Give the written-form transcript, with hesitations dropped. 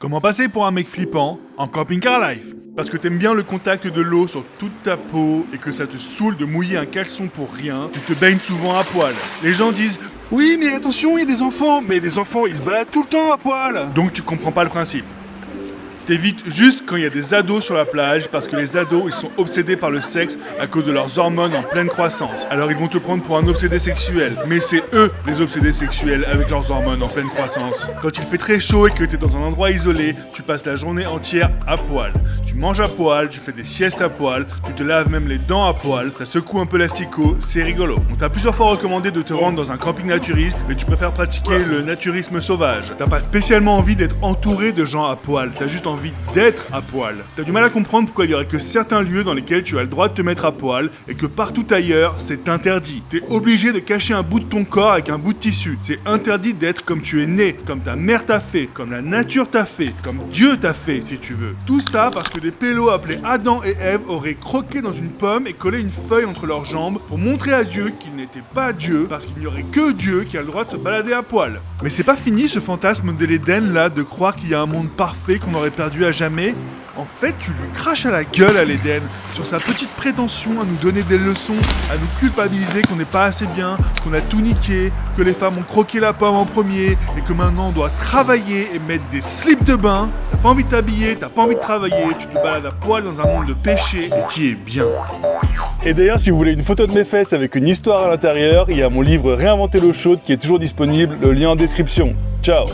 Comment passer pour un mec flippant en camping-car life? Parce que t'aimes bien le contact de l'eau sur toute ta peau et que ça te saoule de mouiller un caleçon pour rien, tu te baignes souvent à poil. Les gens disent « Oui, mais attention, il y a des enfants !» Mais les enfants, ils se baladent tout le temps à poil. Donc tu comprends pas le principe. T'évites juste quand il y a des ados sur la plage parce que les ados ils sont obsédés par le sexe à cause de leurs hormones en pleine croissance. Alors ils vont te prendre pour un obsédé sexuel. Mais c'est eux les obsédés sexuels avec leurs hormones en pleine croissance. Quand il fait très chaud et que t'es dans un endroit isolé, tu passes la journée entière à poil. Tu manges à poil, tu fais des siestes à poil, tu te laves même les dents à poil, ça secoue un peu l'asticot, c'est rigolo. On t'a plusieurs fois recommandé de te rendre dans un camping naturiste, mais tu préfères pratiquer le naturisme sauvage. T'as pas spécialement envie d'être entouré de gens à poil, t'as juste envie d'être à poil. T'as du mal à comprendre pourquoi il y aurait que certains lieux dans lesquels tu as le droit de te mettre à poil et que partout ailleurs, c'est interdit. T'es obligé de cacher un bout de ton corps avec un bout de tissu. C'est interdit d'être comme tu es né, comme ta mère t'a fait, comme la nature t'a fait, comme Dieu t'a fait si tu veux. Tout ça parce que des pélos appelés Adam et Ève auraient croqué dans une pomme et collé une feuille entre leurs jambes pour montrer à Dieu qu'il n'était pas Dieu parce qu'il n'y aurait que Dieu qui a le droit de se balader à poil. Mais c'est pas fini ce fantasme de l'Éden là de croire qu'il y a un monde parfait qu'on aurait perdu à jamais. En fait, tu lui craches à la gueule à l'Éden sur sa petite prétention à nous donner des leçons, à nous culpabiliser qu'on n'est pas assez bien, qu'on a tout niqué, que les femmes ont croqué la pomme en premier et que maintenant on doit travailler et mettre des slips de bain. T'as pas envie de t'habiller, t'as pas envie de travailler, tu te balades à poil dans un monde de péché et t'y es bien. Et d'ailleurs, si vous voulez une photo de mes fesses avec une histoire à l'intérieur, il y a mon livre Réinventer l'eau chaude qui est toujours disponible, le lien en description. Ciao!